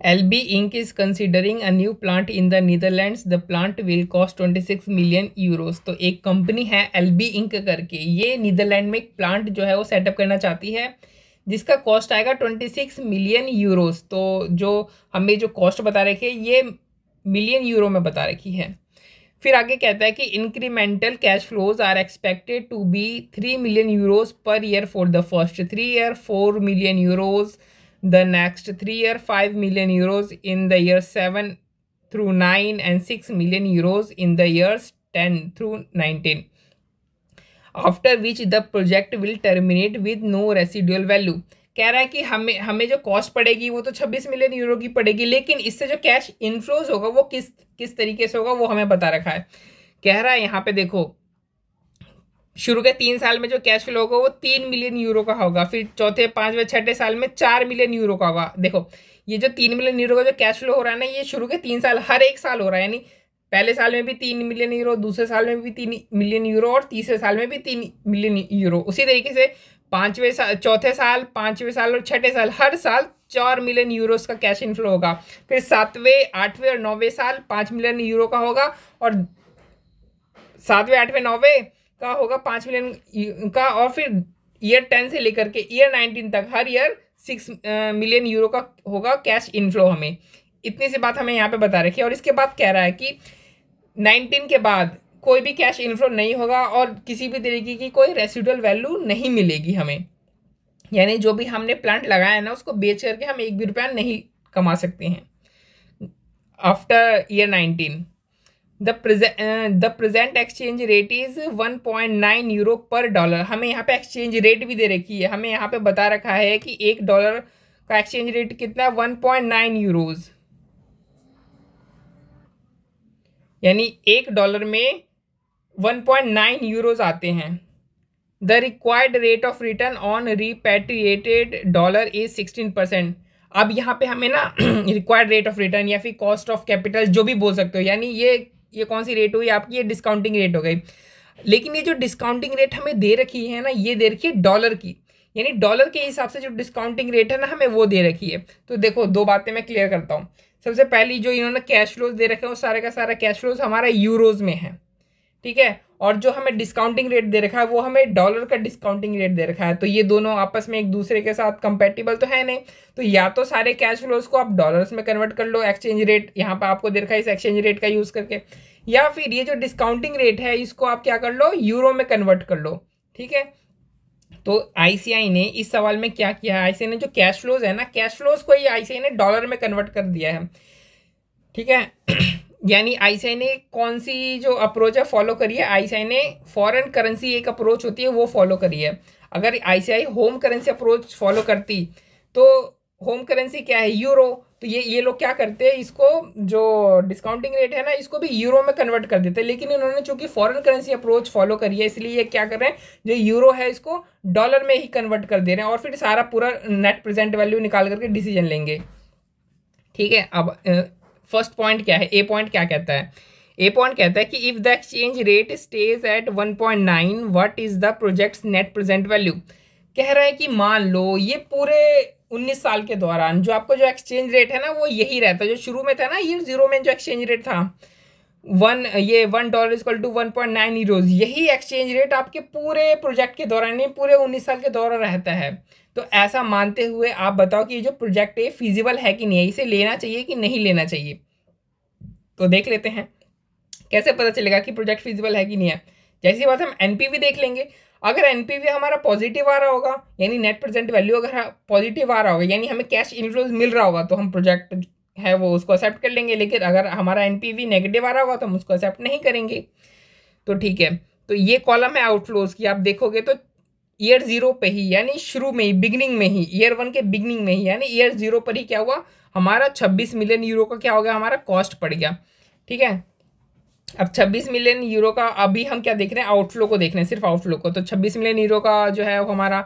LB Inc. is considering a new plant in the Netherlands. The plant will cost 26 million euros. तो एक company है LB Inc. करके, ये Netherlands में एक प्लांट जो है वो सेटअप करना चाहती है जिसका कॉस्ट आएगा 26 मिलियन यूरोस। तो जो हमें जो कॉस्ट बता रखी है ये मिलियन यूरो में बता रखी है। फिर आगे कहता है कि incremental cash flows are expected to be 3 million euros per year for the first 3 year 4 million euros, the next 3 year 5 million euros in the year 7 through 9 and 6 million euros in the years 10 through 19, after which the project will terminate with no residual value। कह रहा है कि हमें जो cost पड़ेगी वो तो 26 million euro की पड़ेगी, लेकिन इससे जो कैश इनफ्लोज होगा वो किस तरीके से होगा वो हमें बता रखा है। कह रहा है यहाँ पे देखो, शुरू के 3 साल में जो कैश फ्लो होगा वो 3 मिलियन यूरो का होगा, फिर चौथे 5वें 6ठे साल में 4 मिलियन यूरो का होगा। देखो ये जो 3 मिलियन यूरो का जो कैश फ्लो हो रहा है ना, ये शुरू के 3 साल हर एक साल हो रहा है, यानी पहले साल में भी 3 मिलियन यूरो, दूसरे साल में भी 3 मिलियन यूरो और तीसरे साल में भी 3 मिलियन यूरो। उसी तरीके से चौथे साल 5वें साल और 6ठे साल हर साल 4 मिलियन यूरोस का कैश इनफ्लो होगा। फिर 7वें 8वें और 9वें साल 5 मिलियन यूरो का होगा, और 7वें 8वें 9वें का होगा 5 मिलियन का, और फिर ईयर 10 से लेकर के ईयर 19 तक हर ईयर 6 मिलियन यूरो का होगा कैश इनफ्लो। हमें इतनी सी बात हमें यहाँ पे बता रखी है। और इसके बाद कह रहा है कि 19 के बाद कोई भी कैश इनफ्लो नहीं होगा और किसी भी तरीके की कोई रेसिडुअल वैल्यू नहीं मिलेगी हमें, यानी जो भी हमने प्लांट लगाया है ना उसको बेच करके हम 1 भी रुपया नहीं कमा सकते हैं after year 19। The present exchange rate is 1.9 euro पर डॉलर। हमें यहाँ पे एक्सचेंज रेट भी दे रखी है, हमें यहाँ पे बता रखा है कि $1 का एक्सचेंज रेट कितना है 1.9 यूरोज, यानी $1 में 1.9 यूरोज आते हैं। The required rate of return on repatriated dollar is 16%। अब यहाँ पे हमें ना रिक्वायर्ड रेट ऑफ रिटर्न या फिर कॉस्ट ऑफ कैपिटल जो भी बोल सकते हो, यानी ये कौन सी रेट हुई आपकी, ये डिस्काउंटिंग रेट हो गई। लेकिन ये जो डिस्काउंटिंग रेट हमें दे रखी है ना, ये दे रखी है डॉलर की, यानी डॉलर के हिसाब से जो डिस्काउंटिंग रेट है ना हमें वो दे रखी है। तो देखो 2 बातें मैं क्लियर करता हूँ। सबसे पहली जो इन्होंने कैश फ्लोज दे रखे हैं वो सारे का सारा कैश फ्लोज हमारा यूरोज में है, ठीक है, और जो हमें डिस्काउंटिंग रेट दे रखा है वो हमें डॉलर का डिस्काउंटिंग रेट दे रखा है। तो ये दोनों आपस में एक दूसरे के साथ कंपेटिबल तो है नहीं, तो या तो सारे कैश फ्लोज को आप डॉलर्स में कन्वर्ट कर लो, एक्सचेंज रेट यहाँ पे आपको दे रखा है इस एक्सचेंज रेट का यूज करके, या फिर ये जो डिस्काउंटिंग रेट है इसको आप क्या कर लो, यूरो में कन्वर्ट कर लो, ठीक है। तो आईसीआई ने इस सवाल में क्या किया है, आईसीआई ने जो कैश फ्लोज है ना, कैश फ्लोज को ही आईसीआई ने डॉलर में कन्वर्ट कर दिया है, ठीक है। यानी आईसीआई ने कौन सी जो अप्रोच है फॉलो करी है, आईसीआई ने फॉरेन करेंसी एक अप्रोच होती है वो फॉलो करी है। अगर ICI home currency approach follow करती तो होम करेंसी क्या है, यूरो, तो ये लोग क्या करते हैं, इसको जो डिस्काउंटिंग रेट है ना इसको भी यूरो में कन्वर्ट कर देते हैं। लेकिन इन्होंने चूंकि फॉरेन करेंसी अप्रोच फॉलो करी है इसलिए ये क्या कर रहे हैं, जो यूरो है इसको डॉलर में ही कन्वर्ट कर दे रहे हैं और फिर सारा पूरा नेट प्रेजेंट वैल्यू निकाल करके डिसीजन लेंगे, ठीक है। अब फर्स्ट पॉइंट क्या है, ए पॉइंट क्या कहता है, ए पॉइंट कहता है कि if the exchange rate stays at 1.9 what is the projects net present value. कह रहा है कि मान लो ये पूरे 19 साल के दौरान जो आपको जो एक्सचेंज रेट है ना वो यही रहता है, जो शुरू में था ना ईयर 0 में जो एक्सचेंज रेट था $1 इक्वल टू 1.9 यूरोज, यही एक्सचेंज रेट आपके पूरे प्रोजेक्ट के दौरान नहीं पूरे 19 साल के दौरान रहता है। तो ऐसा मानते हुए आप बताओ कि ये जो प्रोजेक्ट है फीजिबल है कि नहीं है, इसे लेना चाहिए कि नहीं लेना चाहिए। तो देख लेते हैं कैसे पता चलेगा कि प्रोजेक्ट फीजिबल है कि नहीं है। जैसी बात हम एनपीवी देख लेंगे, अगर एनपीवी हमारा पॉजिटिव आ रहा होगा यानी नेट प्रेजेंट वैल्यू अगर पॉजिटिव आ रहा होगा यानी हमें कैश इनफ्लोज मिल रहा होगा तो हम प्रोजेक्ट है वो उसको एक्सेप्ट कर लेंगे। लेकिन अगर हमारा एनपीवी नेगेटिव आ रहा होगा तो हम उसको एक्सेप्ट नहीं करेंगे। तो ठीक है, तो ये कॉलम है आउटफ्लोज की, आप देखोगे तो ईयर 0 पे ही यानी शुरू में ही बिगनिंग में ही ईयर 1 के बिगनिंग में ही यानी ईयर 0 पर ही क्या हुआ, हमारा 26 मिलियन यूरो का क्या हो गया, हमारा कॉस्ट पड़ गया, ठीक है। अब 26 मिलियन यूरो का अभी हम क्या देख रहे हैं, आउटफ्लो को देख रहे हैं, सिर्फ आउटफ्लो को। तो 26 मिलियन यूरो का जो है वो हमारा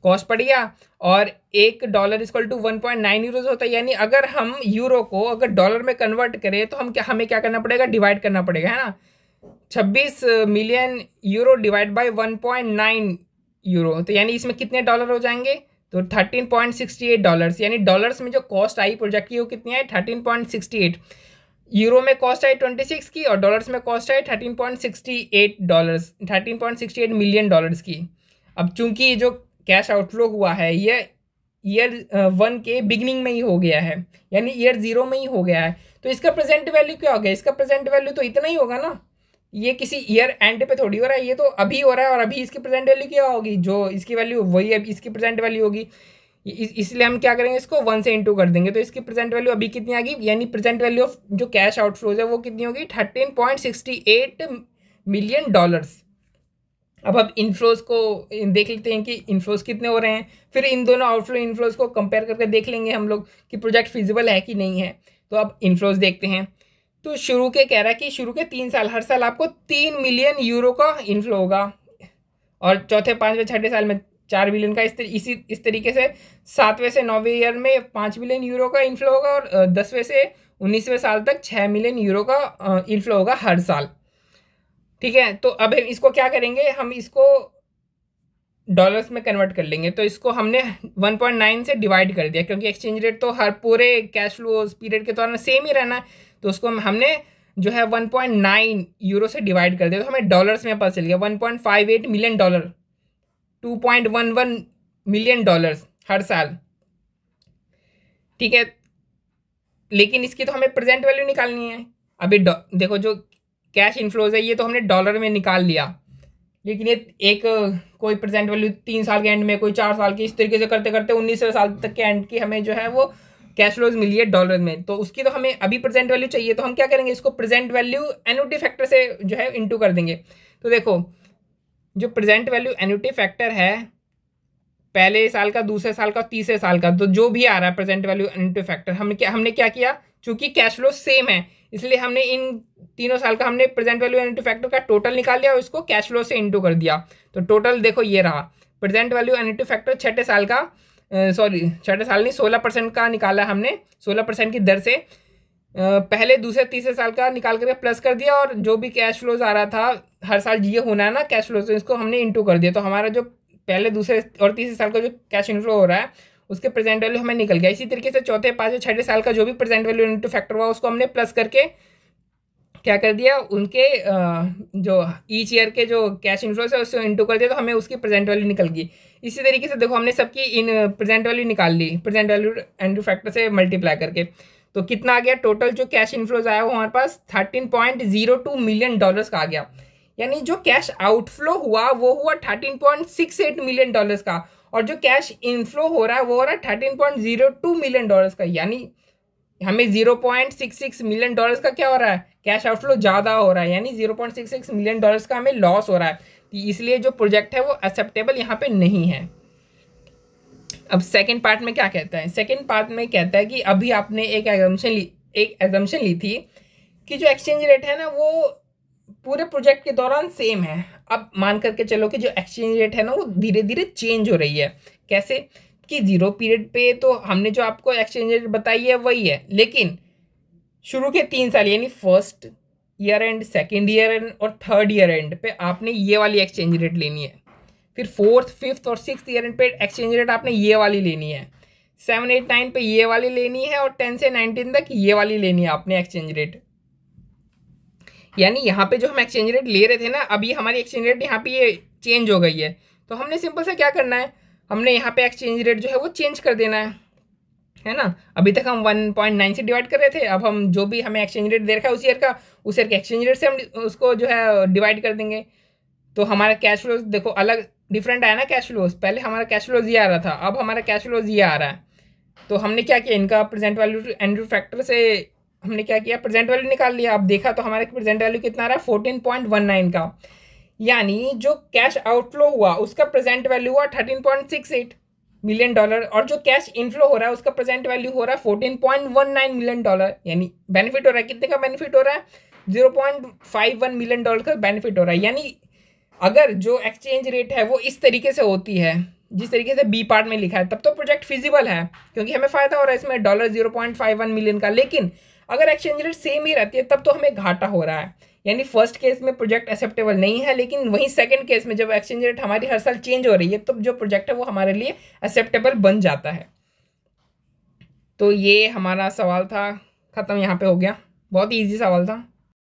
कॉस्ट पड़ गया और $1 इक्वल टू 1.9 यूरोज होता है। यानी अगर हम यूरो को अगर डॉलर में कन्वर्ट करें तो हमें क्या करना पड़ेगा, डिवाइड करना पड़ेगा, है ना। 26 million euro divide by 1.9 euro, तो यानी इसमें कितने डॉलर हो जाएंगे, तो $13.68, यानी डॉलर्स में जो कॉस्ट आई प्रोजेक्ट की वो कितनी आई 13.68, यूरो में कॉस्ट आई 26 की और डॉलर्स में कॉस्ट आई $13.68 मिलियन डॉलर्स की। अब चूंकि जो कैश आउटफ्लो हुआ है ये ईयर 1 के बिगिनिंग में ही हो गया है, यानी ईयर 0 में ही हो गया है, तो इसका प्रेजेंट वैल्यू क्या हो गया, इसका प्रेजेंट वैल्यू तो इतना ही होगा ना, ये किसी ईयर एंड पे थोड़ी हो रहा है, ये तो अभी हो रहा है और अभी इसकी प्रेजेंट वैल्यू क्या होगी, जो इसकी वैल्यू वही अभी इसकी प्रेजेंट वैल्यू होगी। इसलिए हम क्या करेंगे, इसको 1 से इंटू कर देंगे, तो इसकी प्रेजेंट वैल्यू अभी कितनी आ गई, यानी प्रेजेंट वैल्यू ऑफ जो कैश आउटफ्लोज है वो कितनी होगी 13.68 मिलियन डॉलर्स। अब इनफ्लोज को देख लेते हैं कि इनफ्लोज कितने हो रहे हैं, फिर इन दोनों आउटफ्लो इनफ्लोज को कंपेयर करके देख लेंगे हम लोग कि प्रोजेक्ट फिजिबल है कि नहीं है। तो अब इनफ्लोज देखते हैं, तो शुरू के कह रहा है कि शुरू के 3 साल हर साल आपको 3 मिलियन यूरो का इनफ्लो होगा, और चौथे 5वें 6ठे साल में 4 बिलियन का, इस तरीके से 7वें से 9वें ईयर में 5 बिलियन यूरो का इनफ्लो होगा, और 10वें से 19वें साल तक 6 मिलियन यूरो का इनफ्लो होगा हर साल। ठीक है, तो अब हम इसको क्या करेंगे, हम इसको डॉलर्स में कन्वर्ट कर लेंगे। तो इसको हमने 1.9 से डिवाइड कर दिया, क्योंकि एक्सचेंज रेट तो हर पूरे कैश फ्लो पीरियड के दौरान सेम ही रहना है, तो उसको हमने जो है 1.9 यूरो से डिवाइड कर दिया, तो हमें डॉलर्स में पता चल गया 1.58 मिलियन डॉलर, 2.11 मिलियन डॉलर्स हर साल। ठीक है, लेकिन इसकी तो हमें प्रेजेंट वैल्यू निकालनी है। अभी देखो जो कैश इनफ्लोज है ये तो हमने डॉलर में निकाल लिया, लेकिन ये एक कोई प्रेजेंट वैल्यू 3 साल के एंड में, कोई 4 साल की, इस तरीके से करते करते 19वें साल तक के एंड की हमें जो है वो कैश फ्लोज मिली है डॉलर में, तो उसकी तो हमें अभी प्रेजेंट वैल्यू चाहिए। तो हम क्या करेंगे, इसको प्रेजेंट वैल्यू एन्युटी फैक्टर से जो है इंटू कर देंगे। तो देखो जो प्रेजेंट वैल्यू एन्युटी फैक्टर है पहले साल का, दूसरे साल का, तीसरे साल का, तो जो भी आ रहा है प्रेजेंट वैल्यू एन्युटी फैक्टर, हमने क्या किया, चूंकि कैश फ्लो सेम है इसलिए हमने इन तीनों साल का हमने प्रेजेंट वैल्यू एन्युटी फैक्टर का टोटल निकाल लिया और इसको कैश फ्लो से इंटू कर दिया। तो टोटल देखो ये रहा, प्रेजेंट वैल्यू एन्युटी फैक्टर छठे साल का, छठे साल नहीं 16% का निकाला हमने, 16% की दर से पहले दूसरे तीसरे साल का निकाल करके प्लस कर दिया, और जो भी कैश फ्लोज आ रहा था हर साल ये होना है ना कैश फ्लो, तो इसको हमने इंटू कर दिया। तो हमारा जो पहले दूसरे और तीसरे साल का जो कैश इनफ्लो हो रहा है उसके प्रेजेंट वैल्यू हमें निकल गया। इसी तरीके से चौथे, पाँचवें, छठे साल का जो भी प्रेजेंट वैल्यू इनटू फैक्टर हुआ उसको हमने प्लस करके क्या कर दिया, उनके जो ईच ईयर के जो कैश इनफ्लोज है उसको इंटू कर दिया, तो हमें उसकी प्रेजेंट वैल्यू निकल गई। इसी तरीके से देखो हमने सबकी इन प्रेजेंट वैल्यू निकाल ली, प्रेजेंट वैल्यू इनटू फैक्टर से मल्टीप्लाई करके, तो कितना आ गया, टोटल जो कैश इनफ्लोज आया वो हमारे पास 13.02 मिलियन डॉलर्स का आ गया। यानी जो कैश आउटफ्लो हुआ वो हुआ 13.68 मिलियन डॉलर्स का, और जो कैश इनफ्लो हो रहा है वो हो रहा है 13.02 मिलियन डॉलर्स का। यानी हमें 0.66 मिलियन डॉलर्स का क्या हो रहा है, कैश आउटफ्लो ज़्यादा हो रहा है, यानी 0.66 मिलियन डॉलर्स का हमें लॉस हो रहा है। इसलिए जो प्रोजेक्ट है वो एक्सेप्टेबल यहाँ पे नहीं है। अब सेकेंड पार्ट में क्या कहता है, सेकेंड पार्ट में कहता है कि अभी आपने एक एजम्पशन ली थी कि जो एक्सचेंज रेट है ना वो पूरे प्रोजेक्ट के दौरान सेम है। अब मान करके चलो कि जो एक्सचेंज रेट है ना वो धीरे धीरे चेंज हो रही है। कैसे कि 0 पीरियड पे तो हमने जो आपको एक्सचेंज रेट बताई है वही है, लेकिन शुरू के 3 साल यानी first year and, second year and और थर्ड ईयर एंड पे आपने ये वाली एक्सचेंज रेट लेनी है। फिर 4th, 5th और 6th ईयर एंड पे एक्सचेंज रेट आपने ये वाली लेनी है। 7, 8, 9 पे ये वाली लेनी है, और 10 से 19 तक ये वाली लेनी है आपने एक्सचेंज रेट। यानी यहाँ पे जो हम एक्सचेंज रेट ले रहे थे ना, अभी हमारी एक्सचेंज रेट यहाँ पे ये चेंज हो गई है, तो हमने सिंपल से क्या करना है, हमने यहाँ पे एक्सचेंज रेट जो है वो चेंज कर देना है ना। अभी तक हम 1.9 से डिवाइड कर रहे थे, अब हम जो भी हमें एक्सचेंज रेट दे रखा है उस ईयर के एक्सचेंज रेट से हम उसको जो है डिवाइड कर देंगे। तो हमारा कैश फ्लो देखो अलग डिफरेंट आया ना, कैश फ्लोज पहले हमारा कैश फ्लोज ये आ रहा था, अब हमारा कैश फ्लोज ये आ रहा है। तो हमने क्या किया, इनका प्रेजेंट वैल्यू एन्युटी फैक्टर से हमने क्या किया, प्रेजेंट वैल्यू निकाल लिया। अब देखा तो हमारे प्रेजेंट वैल्यू कितना आ रहा है 14.19 का, यानी जो कैश आउटफ्लो हुआ उसका प्रेजेंट वैल्यू हुआ 13.68 मिलियन डॉलर, और जो कैश इनफ्लो हो रहा है उसका प्रेजेंट वैल्यू हो रहा है 14.19 मिलियन डॉलर। यानी बेनिफिट हो रहा है, कितने का बेनिफिट हो रहा है, 0.51 मिलियन डॉलर का बेनिफिट हो रहा है। यानी अगर जो एक्सचेंज रेट है वो इस तरीके से होती है जिस तरीके से बी पार्ट में लिखा है, तब तो प्रोजेक्ट फिजिबल है, क्योंकि हमें फायदा हो रहा है इसमें $0.51 मिलियन का। लेकिन अगर एक्सचेंज रेट सेम ही रहती है तब तो हमें घाटा हो रहा है। यानी फर्स्ट केस में प्रोजेक्ट एक्सेप्टेबल नहीं है, लेकिन वहीं सेकंड केस में जब एक्सचेंज रेट हमारी हर साल चेंज हो रही है तो जो प्रोजेक्ट है वो हमारे लिए एक्सेप्टेबल बन जाता है। तो ये हमारा सवाल था, ख़त्म, यहाँ पे हो गया। बहुत ही ईजी सवाल था।